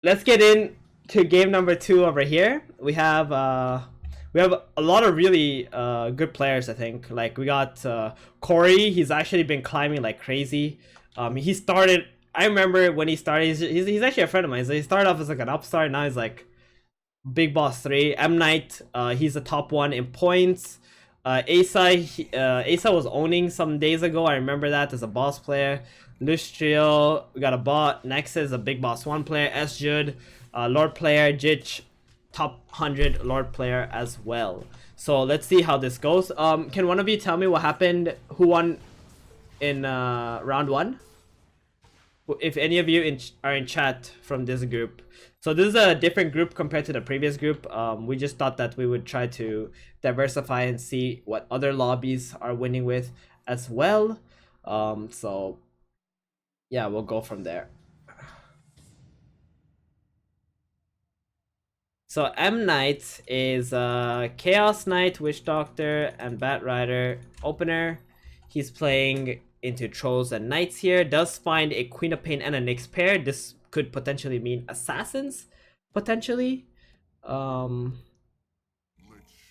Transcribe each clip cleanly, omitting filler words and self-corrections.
let's get into game number 2 over here. We have a lot of really good players. I think like we got Coray. He's actually been climbing like crazy. He started. I remember when he started. He's actually a friend of mine. So he started off as like an upstart. Now he's like Big Boss 3. MNight. He's the top one in points. EISA was owning some days ago. I remember that as a boss player. Lustrial, we got a bot. Nexus, a Big Boss 1 player. SJUD, Lord player. Jitch, top 100 Lord player as well. So let's see how this goes. Can one of you tell me what happened? Who won in round 1? If any of you are in chat from this group. So this is a different group compared to the previous group. We just thought that we would try to diversify and see what other lobbies are winning with as well. So yeah, we'll go from there. So MNight is Chaos Knight, Witch Doctor, and Bat Rider opener. He's playing into Trolls and Knights here. Does find a Queen of Pain and a Nyx pair. This could potentially mean Assassins, potentially.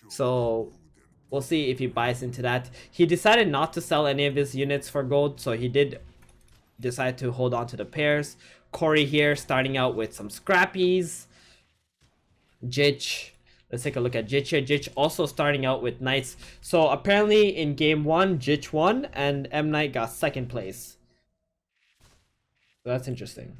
So we'll see if he buys into that. He decided not to sell any of his units for gold, so he did decide to hold on to the pairs. Coray here starting out with some scrappies. Jitch. Let's take a look at Jitch here. Jitch also starting out with Knights. So apparently in game 1, Jitch won and MNight got 2nd place. So that's interesting.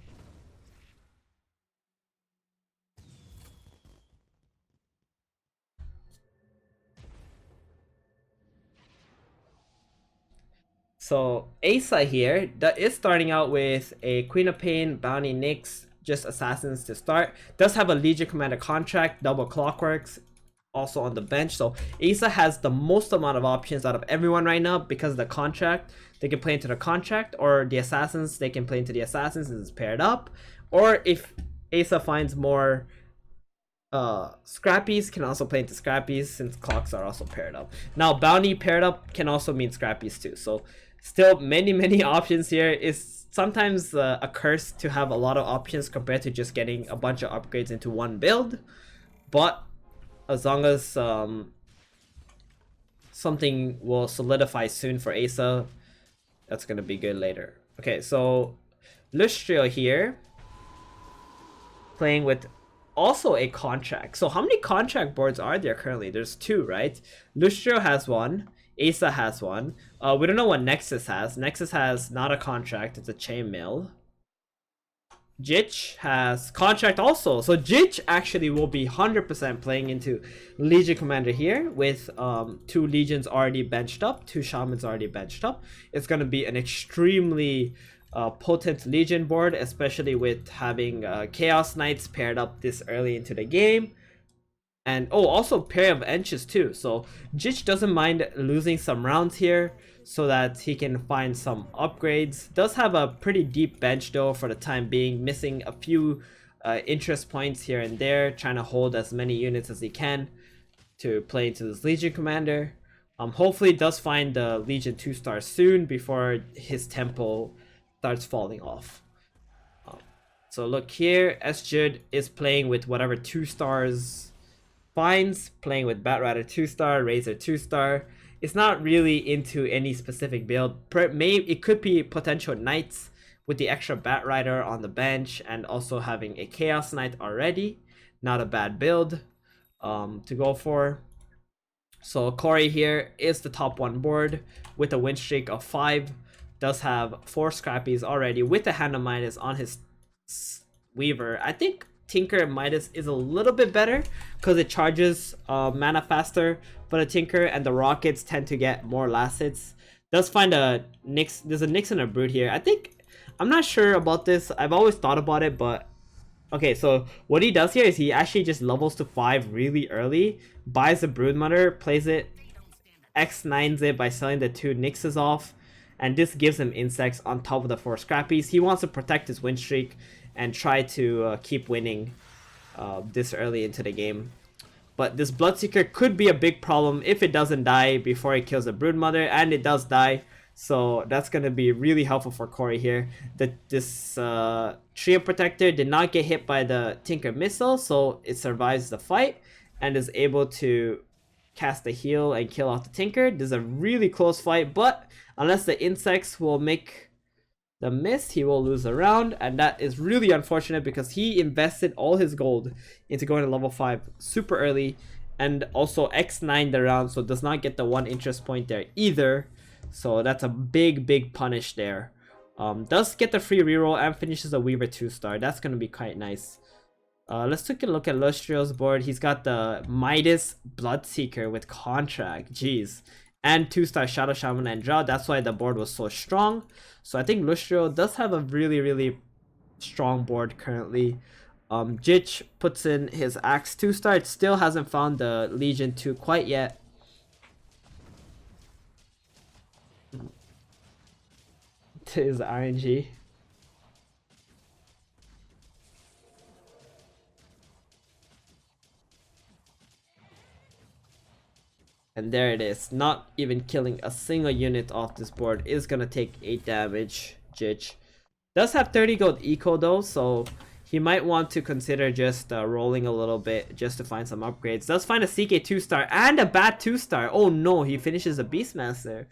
So EISA here that is starting out with a Queen of Pain, Bounty, Nyx, just Assassins to start. Does have a Legion Commander contract, double Clockworks, also on the bench. So EISA has the most amount of options out of everyone right now because of the contract. They can play into the contract, or the Assassins, they can play into the Assassins and it's paired up. Or if EISA finds more Scrappies, can also play into Scrappies since clocks are also paired up. Now Bounty paired up can also mean Scrappies too. So still many options here. Is sometimes a curse to have a lot of options compared to just getting a bunch of upgrades into one build. But as long as something will solidify soon for EISA, that's gonna be good later. Okay, so Lustrial here playing with also a contract. So how many contract boards are there currently? There's 2, right? Lustrial has 1. EISA has 1. We don't know what Nexus has. Nexus has not a contract, it's a chainmail. Jitch has contract also. So Jitch actually will be 100% playing into Legion Commander here with 2 Legions already benched up, 2 Shamans already benched up. It's going to be an extremely potent Legion board, especially with having Chaos Knights paired up this early into the game. And also pair of Enches too. So Jitch doesn't mind losing some rounds here so that he can find some upgrades. Does have a pretty deep bench though for the time being, missing a few interest points here and there, trying to hold as many units as he can to play into this Legion Commander. Hopefully does find the Legion 2-star soon before his tempo starts falling off. So look here, SJUD is playing with whatever 2 stars finds, playing with Batrider 2-star, Razor 2-star. It's not really into any specific build. It could be potential Knights with the extra Batrider on the bench and also having a Chaos Knight already. Not a bad build to go for. So Coray here is the top 1 board with a win streak of 5. Does have 4 Scrappies already with the Hand of Midas on his Weaver. I think Tinker and Midas is a little bit better because it charges mana faster, but a Tinker and the Rockets tend to get more last hits. Does find a Nyx. There's a Nyx and a Brood here. I'm not sure about this. I've always thought about it, but okay, so what he does here is he actually just levels to 5 really early, buys the Broodmother, plays it, X9s it by selling the 2 Nyxes off, and this gives him insects on top of the 4 Scrappies. He wants to protect his win streak and try to keep winning this early into the game. But this Bloodseeker could be a big problem if it doesn't die before it kills the Broodmother, and it does die. So that's going to be really helpful for coray here. This trio protector did not get hit by the Tinker missile, so it survives the fight and is able to cast the heal and kill off the Tinker. This is a really close fight, but unless the insects will make the miss, he will lose a round, and that is really unfortunate because he invested all his gold into going to level 5 super early, and also X9 the round, so does not get the 1 interest point there either. So that's a big punish there. Does get the free reroll and finishes a Weaver 2-star. That's going to be quite nice. Let's take a look at Lustrial's board. He's got the Midas Bloodseeker with Contract. Jeez. And 2-star Shadow Shaman and Draw. That's why the board was so strong. So I think Lustrial does have a really strong board currently. Jitch puts in his Axe 2-star. It still hasn't found the Legion 2 quite yet. Is RNG. And there it is. Not even killing a single unit off this board. Is gonna take 8 damage. Jitch does have 30 gold eco though, so he might want to consider just rolling a little bit just to find some upgrades. Does find a CK 2-star and a Bat 2-star. Oh no, he finishes a Beastmaster.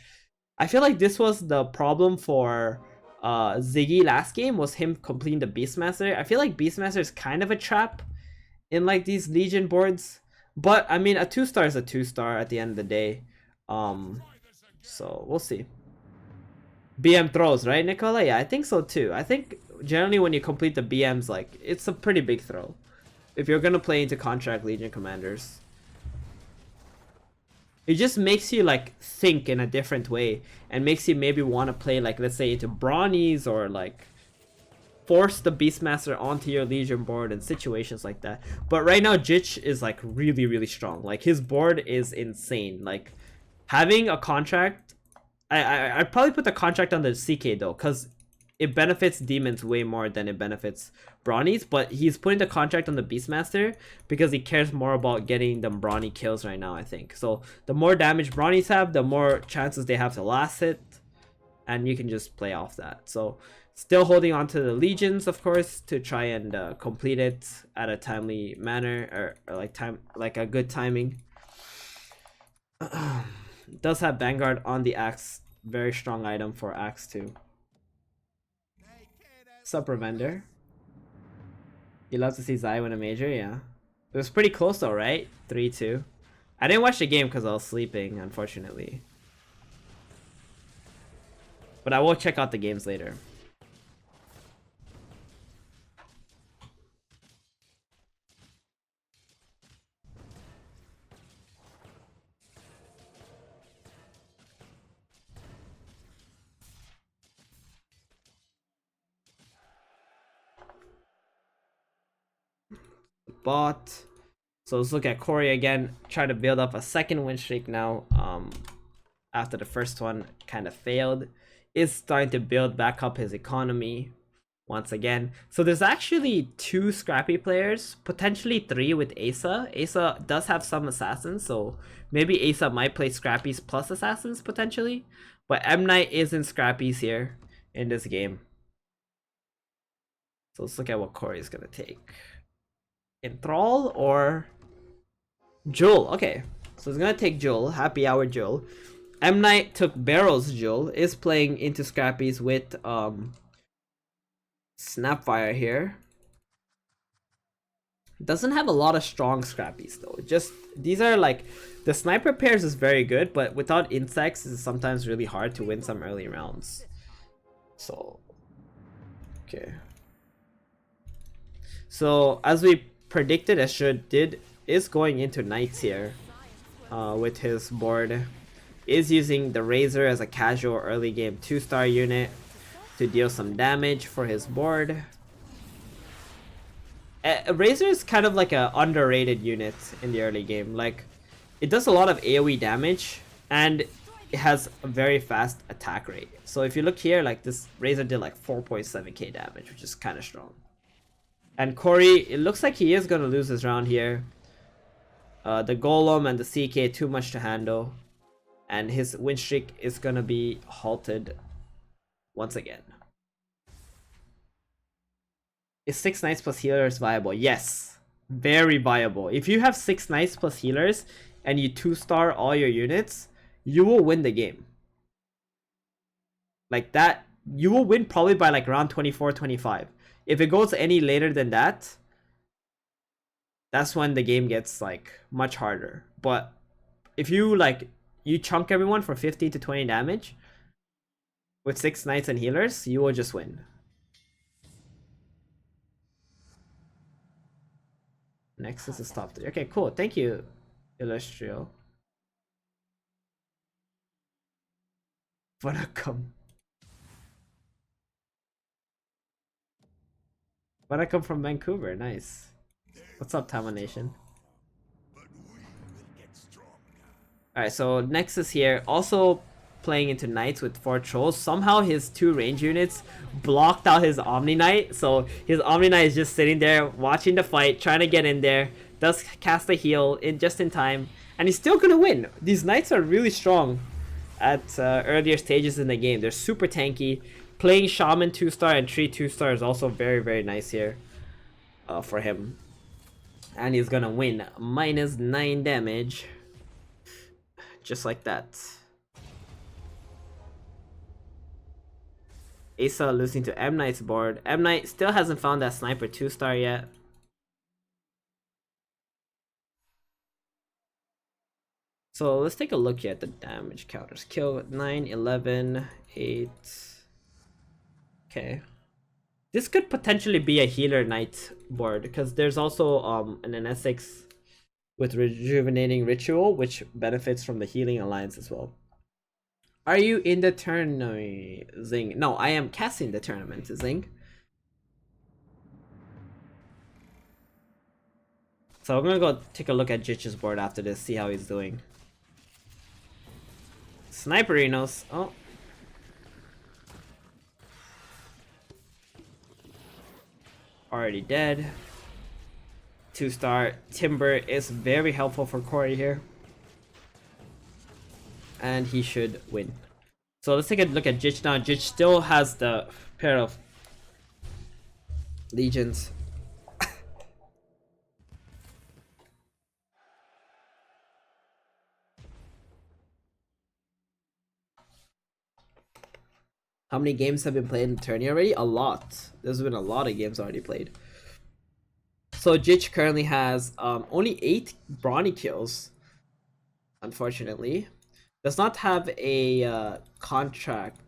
I feel like this was the problem for Ziggy last game, was him completing the Beastmaster. I feel like Beastmaster is kind of a trap in like these Legion boards, but I mean a 2-star is a 2-star at the end of the day. So we'll see. BM throws, right, Nicola? Yeah, I think so too. I think generally when you complete the BMs, like, it's a pretty big throw if you're gonna play into contract Legion commanders. It just makes you like think in a different way and makes you maybe want to play, like, let's say into Brawnies, or like force the Beastmaster onto your Legion board and situations like that. But right now Jitch is like really strong. Like his board is insane. Like having a contract, I'd probably put the contract on the CK though, because it benefits demons way more than it benefits Brawnies, but he's putting the contract on the Beastmaster because he cares more about getting them Brawny kills right now, I think. So the more damage Brawnies have, the more chances they have to last hit, and you can just play off that. So still holding on to the Legions, of course, to try and complete it at a timely manner, or like a good timing. Does have Vanguard on the Axe, very strong item for Axe too. Sup, Revender? You love to see Zai win a major, yeah. It was pretty close though, right? 3-2. I didn't watch the game because I was sleeping, unfortunately. But I will check out the games later. Bot. So let's look at coray again. Try to build up a second win streak now. After the first one kind of failed, is starting to build back up his economy once again. So there's actually 2 scrappy players, potentially 3 with EISA. EISA does have some assassins, so maybe EISA might play scrappies plus assassins potentially. But MNight is in scrappies here in this game. So let's look at what coray is gonna take. Enthrall or Jewel. Okay, so it's gonna take Jewel. Happy hour Jewel. MNight took Barrels Jewel. Is playing into scrappies with Snapfire here. Doesn't have a lot of strong scrappies though. Just these are like, the sniper pairs is very good, but without insects it's sometimes really hard to win some early rounds. So okay. So as we predicted, SJUD is going into Knights here with his board. Is using the Razor as a casual early game 2-star unit to deal some damage for his board. Razor is kind of like an underrated unit in the early game. Like, it does a lot of AoE damage and it has a very fast attack rate. So if you look here, like this Razor did like 4.7k damage, which is kind of strong. And coray, it looks like he is going to lose this round here. The Golem and the CK, too much to handle. and his win streak is gonna be halted once again. Is 6 knights plus healers viable? Yes, very viable. If you have 6 knights plus healers and you 2-star all your units, you will win the game. Like that, you will win probably by like round 24, 25. If it goes any later than that, that's when the game gets like much harder. But if you like, you chunk everyone for 15 to 20 damage with 6 knights and healers, you will just win. Nexus is top 3. Okay, cool. Thank you, Illustrial. Wanna come from Vancouver. Nice. What's up, Tama Nation? Alright, so Nexus here, also playing into Knights with 4 Trolls. Somehow his 2 range units blocked out his MNight, so his MNight is just sitting there watching the fight, trying to get in there, does cast a heal in just in time, and he's still gonna win. These Knights are really strong at earlier stages in the game. They're super tanky. Playing Shaman 2-star and Tree 2-star is also very, very nice here for him. And he's gonna win -9 damage. Just like that. EISA losing to MNight's board. MNight still hasn't found that Sniper 2-star yet. So let's take a look at the damage counters. Kill 9, 11, 8. Okay. This could potentially be a healer knight board because there's also an NSX with rejuvenating ritual, which benefits from the healing alliance as well. Are you in the tournament, Zing? No, I am casting the tournament, Zing. So I'm gonna go take a look at Jitch's board after this, see how he's doing. Sniperinos. Oh. Already dead. 2-star Timber is very helpful for Coray here. And he should win. So let's take a look at Jitch now. Jitch still has the pair of legions. How many games have been played in the tourney already? A lot. There's been a lot of games already played. So Jitch currently has only 8 brawny kills, unfortunately. Does not have a contract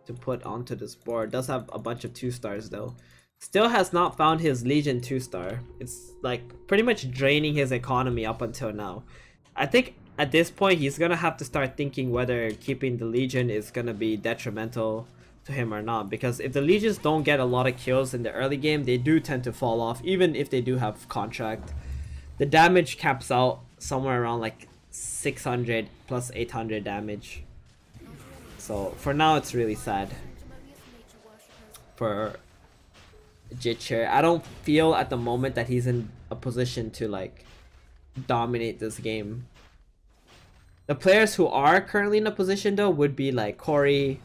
to put onto this board. Does have a bunch of 2-stars though. Still has not found his Legion 2-star. It's like pretty much draining his economy up until now. I think at this point he's gonna have to start thinking whether keeping the Legion is gonna be detrimental to him or not, because if the Legions don't get a lot of kills in the early game, they do tend to fall off even if they do have contract. The damage caps out somewhere around like 600 plus 800 damage. So for now it's really sad for Jitch here. I don't feel at the moment that he's in a position to like dominate this game. The players who are currently in a position though would be like Coray.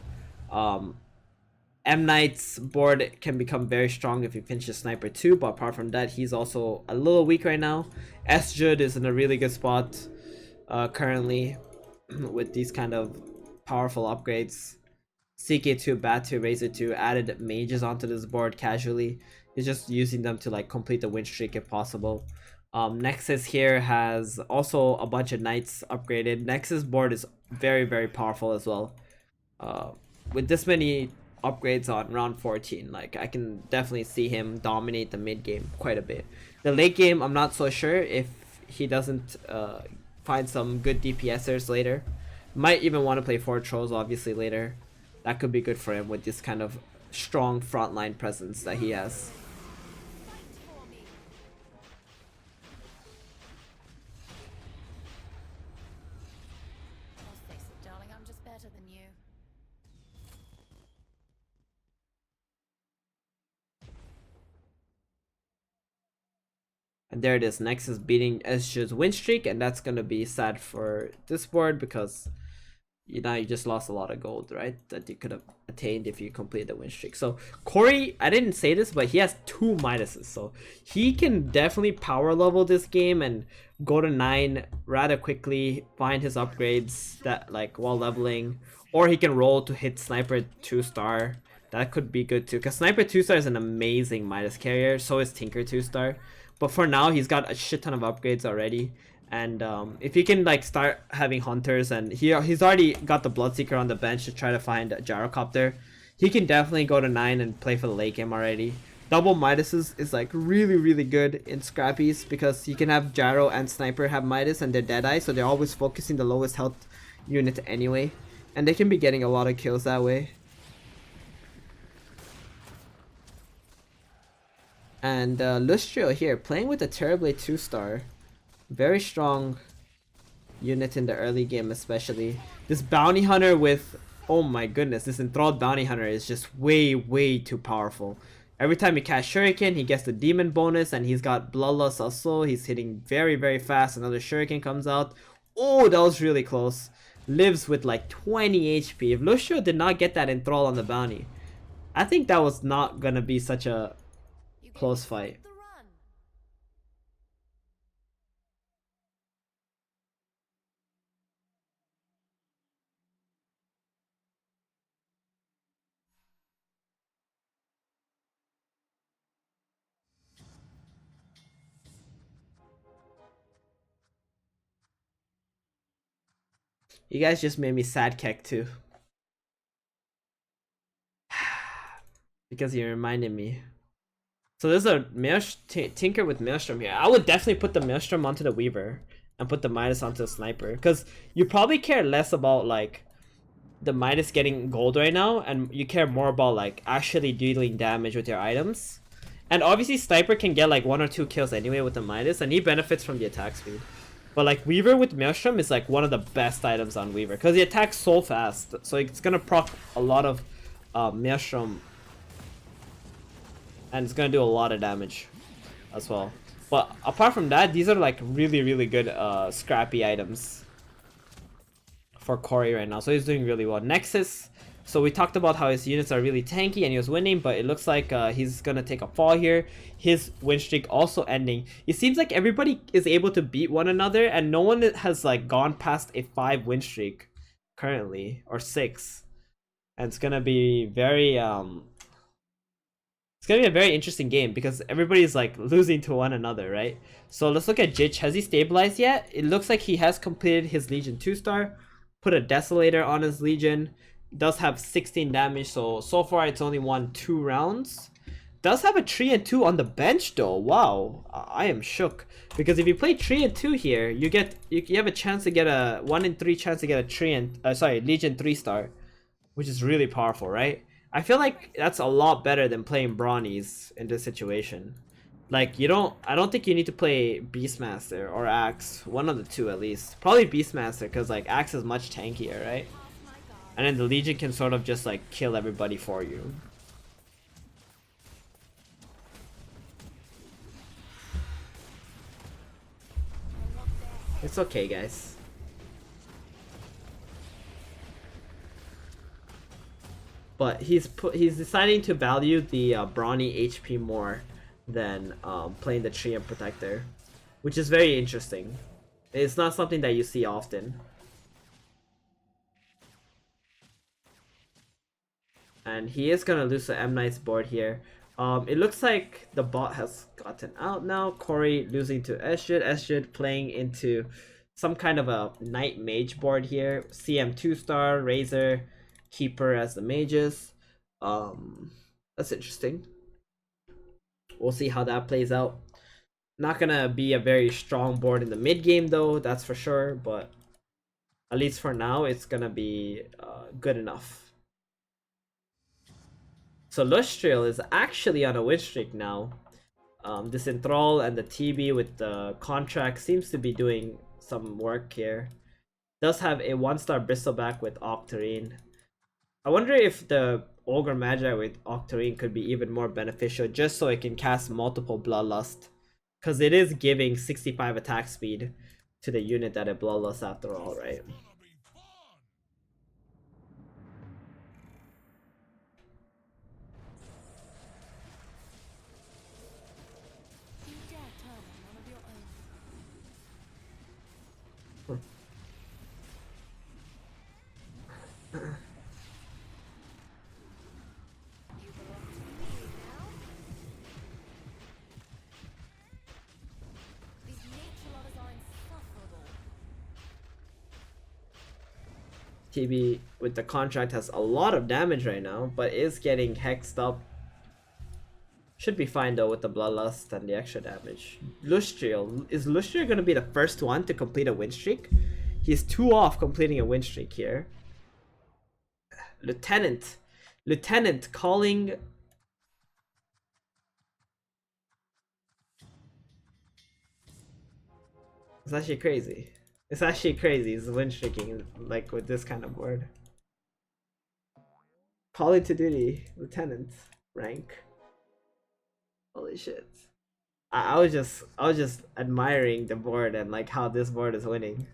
MNight's board can become very strong if he finishes Sniper 2, but apart from that, he's also a little weak right now. SJUD is in a really good spot currently with these kind of powerful upgrades. CK2, Bat2, Razor 2 added mages onto this board casually. He's just using them to like complete the win streak if possible. Nexus here has also a bunch of knights upgraded. Nexus board is very, very powerful as well. With this many upgrades on round 14, like I can definitely see him dominate the mid game quite a bit. The late game, I'm not so sure if he doesn't find some good DPSers later. Might even want to play 4 trolls obviously later. That could be good for him with this kind of strong frontline presence that he has. And there it is, Nexus beating SJUD's win streak, and that's gonna be sad for this board because now you just lost a lot of gold, right? That you could have attained if you complete the win streak. So Coray, I didn't say this, but he has 2 Midases, so he can definitely power level this game and go to 9 rather quickly, find his upgrades that like while leveling, or he can roll to hit Sniper 2-star. That could be good too, because Sniper 2-star is an amazing Midas carrier, so is Tinker 2-star. But for now, he's got a shit ton of upgrades already. And if he can like start having hunters, and he's already got the Bloodseeker on the bench to try to find a gyrocopter, he can definitely go to 9 and play for the late game already. Double Midases is like really good in Scrappies, because you can have Gyro and Sniper have Midas and they're Deadeye, so they're always focusing the lowest health unit anyway, and they can be getting a lot of kills that way. And Lustrial here playing with the Terrorblade 2-star. Very strong unit in the early game, especially. This bounty hunter with, oh my goodness, this enthralled bounty hunter is just way too powerful. Every time he casts Shuriken, he gets the demon bonus, and he's got Bloodlust also. He's hitting very fast. Another Shuriken comes out. Oh, that was really close. Lives with like 20 HP. If Lucio did not get that enthrall on the bounty, I think that was not gonna be such a close fight. You guys just made me sad Keck too. Because you reminded me. So there's a Tinker with Maelstrom here. I would definitely put the Maelstrom onto the Weaver and put the Midas onto the Sniper, because you probably care less about like the Midas getting gold right now, and you care more about like actually dealing damage with your items. And obviously Sniper can get like 1 or 2 kills anyway with the Midas, and he benefits from the attack speed. But like Weaver with Maelstrom is like one of the best items on Weaver, because he attacks so fast, so it's gonna proc a lot of Maelstrom, and it's gonna do a lot of damage as well. But apart from that, these are like really good scrappy items for Coray right now, so he's doing really well. Nexus, so we talked about how his units are really tanky and he was winning, but it looks like he's gonna take a fall here. His win streak also ending. It seems like everybody is able to beat one another, and no one has like gone past a 5 win streak currently, or 6. And it's gonna be very it's gonna be a very interesting game, because everybody's like losing to one another, right? So let's look at Jitch. Has he stabilized yet? It looks like he has completed his Legion 2-star. Put a Desolator on his Legion. Does have 16 damage, so far it's only won 2 rounds. Does have a 3 and 2 on the bench though. Wow, I am shook, because if you play 3 and 2 here, you have a chance to get a 1 in 3 chance to get a Legion 3-star, which is really powerful, right? I feel like that's a lot better than playing Brawnies in this situation. Like I don't think you need to play Beastmaster or Axe, one of the two at least. Probably Beastmaster, because like Axe is much tankier, right? And then the Legion can sort of just like kill everybody for you. It's okay, guys. But he's deciding to value the Brawny HP more than playing the Treant Protector, which is very interesting. It's not something that you see often. And he is gonna lose the MNight's board here. It looks like the bot has gotten out now. Coray losing to SJUD. SJUD playing into some kind of a Knight Mage board here. CM 2-star, Razor, Keeper as the mages. That's interesting. We'll see how that plays out. Not gonna be a very strong board in the mid game though, that's for sure, but at least for now it's gonna be good enough. So Lustrial is actually on a win streak now. This Enthrall and the TB with the contract seems to be doing some work here. Does have a 1-star Bristleback with Octarine. I wonder if the Ogre Magi with Octarine could be even more beneficial, just so it can cast multiple Bloodlust. Because it is giving 65 attack speed to the unit that it Bloodlust after all, right? TB with the contract has a lot of damage right now, but is getting hexed up. Should be fine though with the bloodlust and the extra damage. Lustrial. Is Lustrial gonna be the first one to complete a win streak? He's 2 off completing a win streak here. Lieutenant. Lieutenant calling. It's actually crazy. It's actually crazy. He's win streaking like with this kind of board. Calling to duty. Lieutenant rank. Holy shit. I was just admiring the board and like how this board is winning.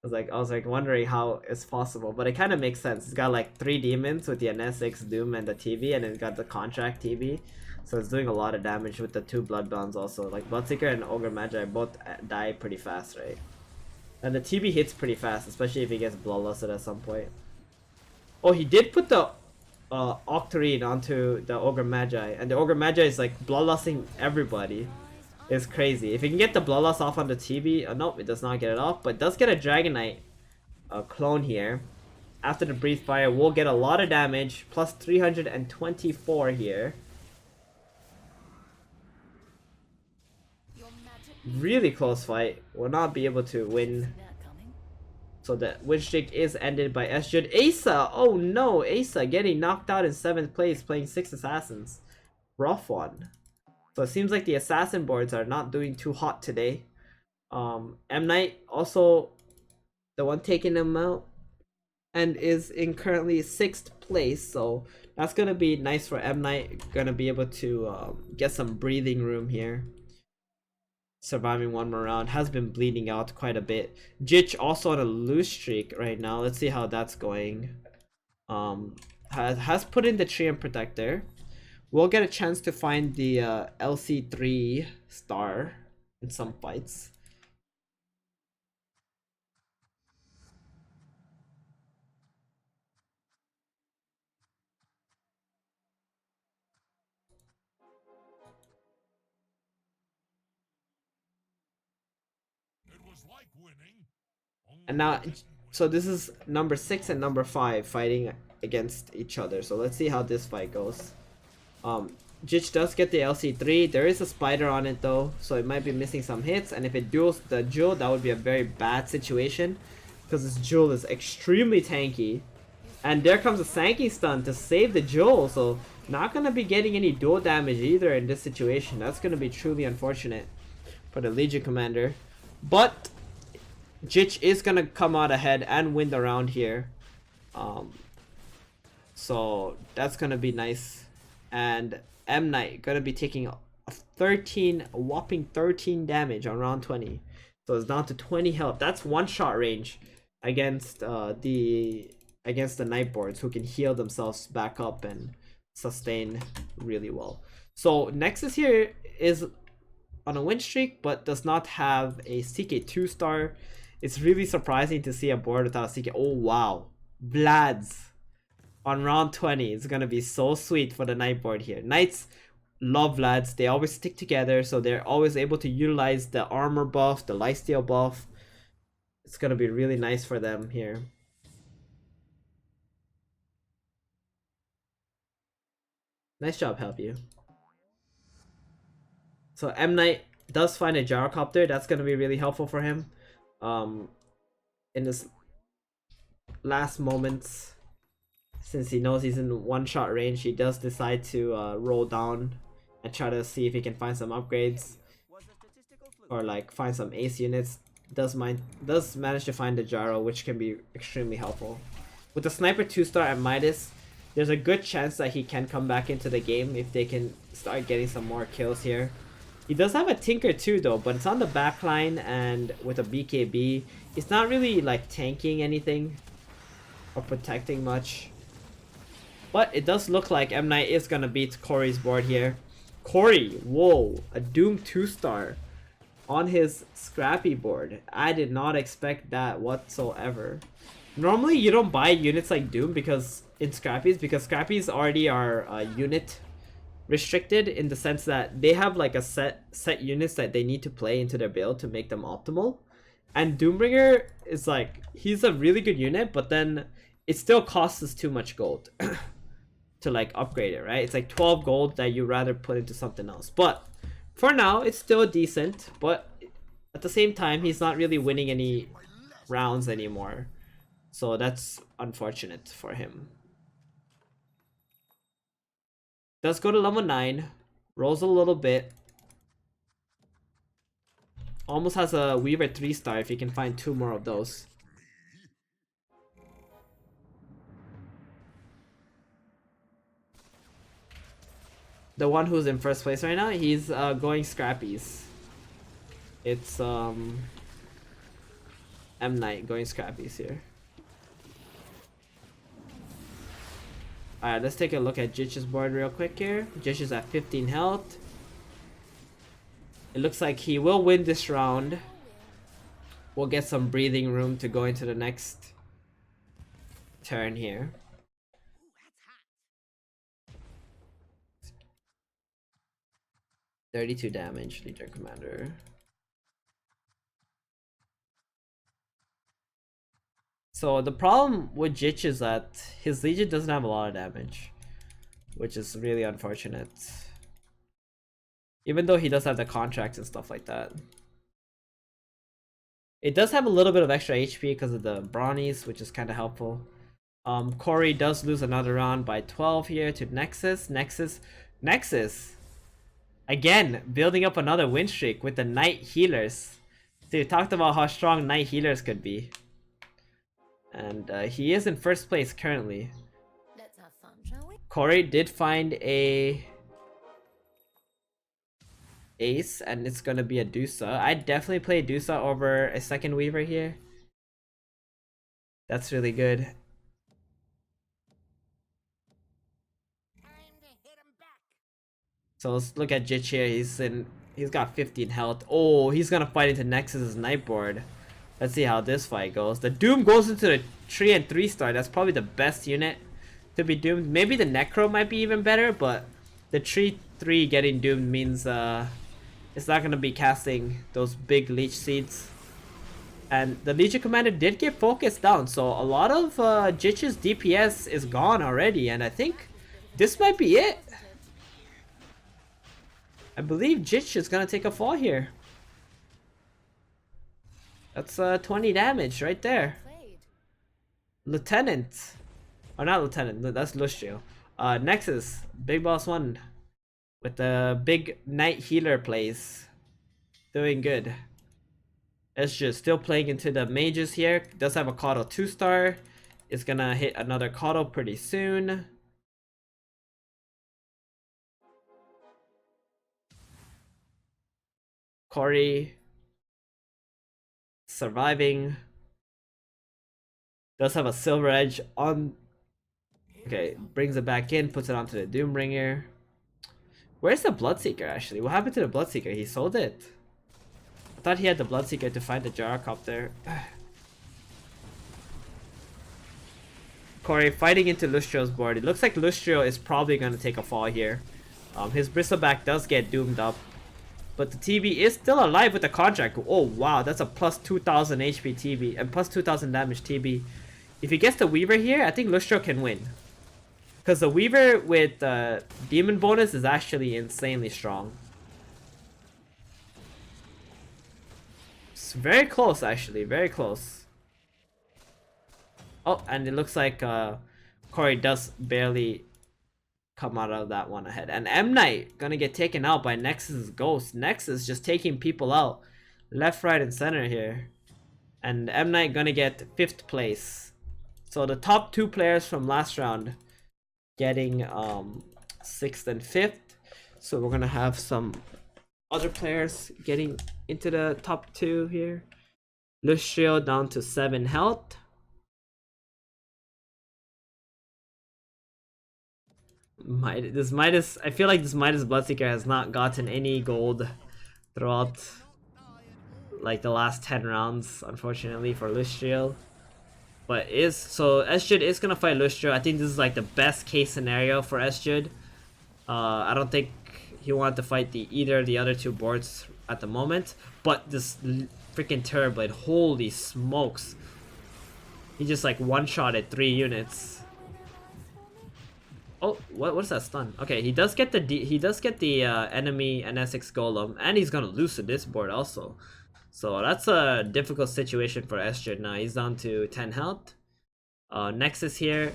I was like wondering how it's possible, but it kind of makes sense. It's got like 3 demons with the NS6 Doom and the TV, and it's got the contract TV, so it's doing a lot of damage with the 2 Bloodbounds also. Like Bloodseeker and Ogre Magi both die pretty fast, right? And the TV hits pretty fast, especially if he gets Bloodlusted at some point. Oh, he did put the Octarine onto the Ogre Magi, and the Ogre Magi is like Bloodlusting everybody. It's crazy. If you can get the Bloodlust off on the TV, nope, it does not get it off, but it does get a Dragonite clone here. After the Breathe Fire, we'll get a lot of damage, plus 324 here. Really close fight. Will not be able to win. So the win streak is ended by SJUD. EISA! Oh no! EISA getting knocked out in 7th place, playing 6 Assassins. Rough one. So it seems like the assassin boards are not doing too hot today. MNight also the one taking him out and is in currently 6th place. So that's gonna be nice for MNight. Gonna be able to get some breathing room here. Surviving 1 more round. Has been bleeding out quite a bit. Jitch also on a lose streak right now. Let's see how that's going. Has put in the Treant Protector. We'll get a chance to find the LC3 star in some fights. It was like winning. And now, so this is number 6 and number 5 fighting against each other. So let's see how this fight goes. Jitch does get the LC3. There is a spider on it though, so it might be missing some hits, and if it duels the Jewel, that would be a very bad situation because this Jewel is extremely tanky. And there comes a Sankey stun to save the Jewel, so not gonna be getting any dual damage either in this situation. That's gonna be truly unfortunate for the Legion Commander. But Jitch is gonna come out ahead and win the round here. So that's gonna be nice. And MNight gonna be taking a whopping 13 damage on round 20. So it's down to 20 health. That's 1-shot range against the Night boards, who can heal themselves back up and sustain really well. So Nexus here is on a win streak, but does not have a CK2 star. It's really surprising to see a board without a CK. Oh wow, Vlads on round 20. It's gonna be so sweet for the Night board here. Knights love Vlads. They always stick together, so they're always able to utilize the armor buff, the lifesteal buff. It's gonna be really nice for them here. Nice job, help you. So MNight does find a gyrocopter. That's gonna be really helpful for him. In his last moments, since he knows he's in 1-shot range, he does decide to roll down and try to see if he can find some upgrades or like find some ace units. Does manage to find the gyro, which can be extremely helpful. With the sniper 2-star at Midas, there's a good chance that he can come back into the game if they can start getting some more kills here. He does have a Tinker too though, but it's on the back line, and with a BKB, it's not really like tanking anything or protecting much. But it does look like MNight is gonna beat Coray's board here. Coray, whoa, a Doom 2-star. on his scrappy board. I did not expect that whatsoever. Normally you don't buy units like Doom because in scrappies, because scrappies already are unit restricted in the sense that they have like a set units that they need to play into their build to make them optimal. And Doombringer is like, he's a really good unit, but then it still costs us too much gold to like upgrade it, right? It's like 12 gold that you rather put into something else. But for now, it's still decent, but at the same time, he's not really winning any rounds anymore. So that's unfortunate for him. Does go to level 9, rolls a little bit. Almost has a Weaver 3-star if you can find 2 more of those. The one who's in first place right now, he's going scrappies. It's MNight going scrappies here. Alright, let's take a look at Jitch's board real quick here. Jitch is at 15 health. It looks like he will win this round. We'll get some breathing room to go into the next turn here. $32 damage, Legion Commander. So the problem with Jitch is that his Legion doesn't have a lot of damage, which is really unfortunate. Even though he does have the contracts and stuff like that. It does have a little bit of extra HP because of the Brawnies, which is kind of helpful. Coray does lose another round by 12 here to Nexus. Nexus! Again, building up another win streak with the Knight Healers. So we talked about how strong Knight Healers could be. And he is in first place currently. Let's have fun, shall we? Coray did find a ace, and it's gonna be a Dusa. I'd definitely play Dusa over a second Weaver here. That's really good. Time to hit him back. So let's look at Jitch here. He's got 15 health. Oh, he's gonna fight into Nexus's Nightboard. Let's see how this fight goes. The Doom goes into the 3 and 3-star. That's probably the best unit to be doomed. Maybe the Necro might be even better, but the 3/3 getting doomed means it's not gonna be casting those big Leech Seeds. And the Legion Commander did get focused down, so a lot of Jitch's DPS is gone already, and I think this might be it. I believe Jitch is gonna take a fall here. That's 20 damage right there. Played. Lieutenant. Or not Lieutenant, that's Lustrial. Nexus, Big Boss 1. With the big Knight Healer plays. Doing good. SJUD still playing into the mages here. Does have a Caudal 2-star. Is gonna hit another Caudal pretty soon. Coray surviving. Does have a Silver Edge on. Okay, brings it back in, puts it onto the Doombringer. Where's the Bloodseeker actually? What happened to the Bloodseeker? He sold it. I thought he had the Bloodseeker to find the Gyrocopter. Coray fighting into Lustrial's board. It looks like Lustrial is probably going to take a fall here. His Bristleback does get doomed up. But the TB is still alive with the contract. Oh wow, that's a plus 2000 HP TB and plus 2000 damage TB. If he gets the Weaver here, I think Lustrial can win. Because the Weaver with Demon bonus is actually insanely strong. It's very close actually, very close. Oh, and it looks like Coray does barely come out of that one ahead. And MNight gonna get taken out by Nexus's Ghost. Nexus just taking people out left, right, and center here. And MNight gonna get 5th place. So the top 2 players from last round getting 6th and 5th. So we're gonna have some other players getting into the top 2 here. Lustrial down to 7 health. This Midas, I feel like this Midas Bloodseeker has not gotten any gold throughout like the last 10 rounds, unfortunately, for lustrial. But SJUD is gonna fight lustrial. I think this is like the best case scenario for SJUD. I don't think he wanted to fight either of the other two boards at the moment. But this freaking Terrorblade, holy smokes! He just like one-shotted 3 units. Oh, what's that stun? Okay, he does get the enemy NSX Golem, and he's gonna lose to this board also. So that's a difficult situation for SJUD now. He's down to 10 health. Nexus here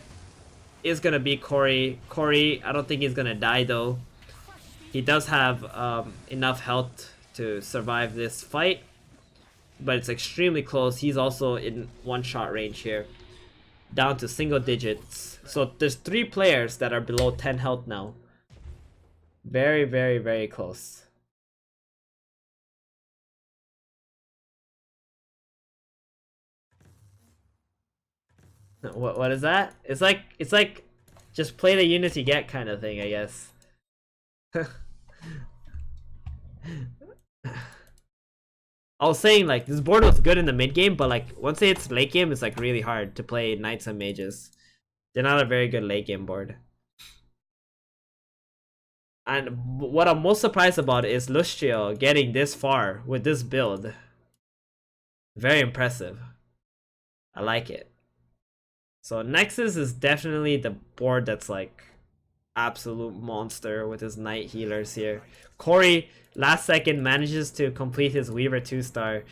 is gonna be coray. Coray, I don't think he's gonna die though. He does have enough health to survive this fight, but it's extremely close. He's also in one-shot range here, down to single digits. So there's 3 players that are below 10 health now. Very, very, very close. What is that? It's like just play the units you get kind of thing, I guess. I was saying like this board was good in the mid game, but like once it's late game, it's like really hard to play knights and mages. They're not a very good late game board. And what I'm most surprised about is lustrial getting this far with this build. Very impressive. I like it. So Nexus is definitely the board that's like absolute monster with his knight healers here. Coray last second manages to complete his Weaver 2-star.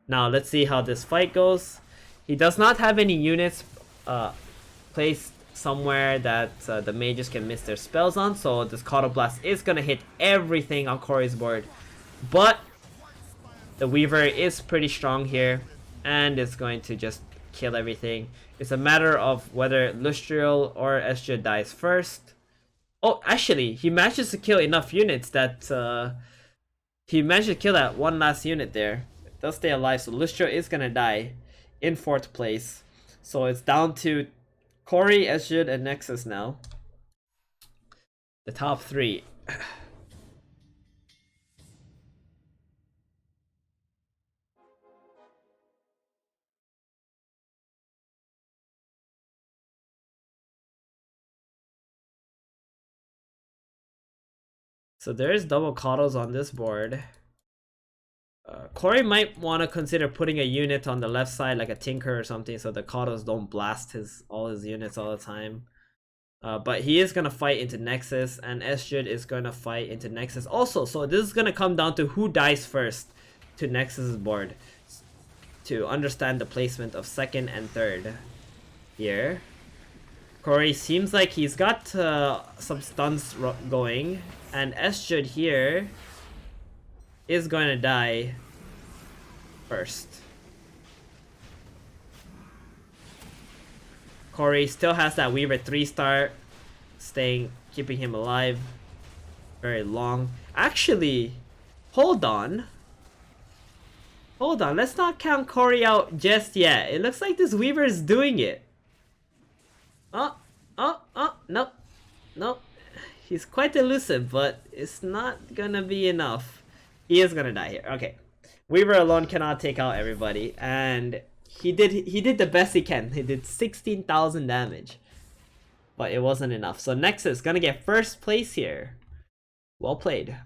Now let's see how this fight goes. He does not have any units placed somewhere that the mages can miss their spells on, so this Caudal Blast is gonna hit everything on Coray's board. But the Weaver is pretty strong here, and it's going to just kill everything. It's a matter of whether lustrial or SJUD dies first. Oh, actually, he manages to kill enough units that he managed to kill that one last unit there. It does stay alive, so lustrial is gonna die in 4th place. So it's down to coray, SJUD, and Nexus now. The top 3. So there's double Caudals on this board. Coray might want to consider putting a unit on the left side, like a Tinker or something, so the Caudals don't blast all his units all the time. But he is going to fight into Nexus, and SJUD is going to fight into Nexus also. So this is going to come down to who dies first to Nexus's board to understand the placement of 2nd and 3rd here. Coray seems like he's got some stuns going, and SJUD here is going to die first. Coray still has that Weaver 3-star keeping him alive very long. Actually, hold on, let's not count Coray out just yet. It looks like this Weaver is doing it. Nope. He's quite elusive, but it's not gonna be enough. He is gonna die here. Okay. Weaver alone cannot take out everybody, and he did the best he can. He did 16,000 damage. But it wasn't enough. So Nexus gonna get 1st place here. Well played.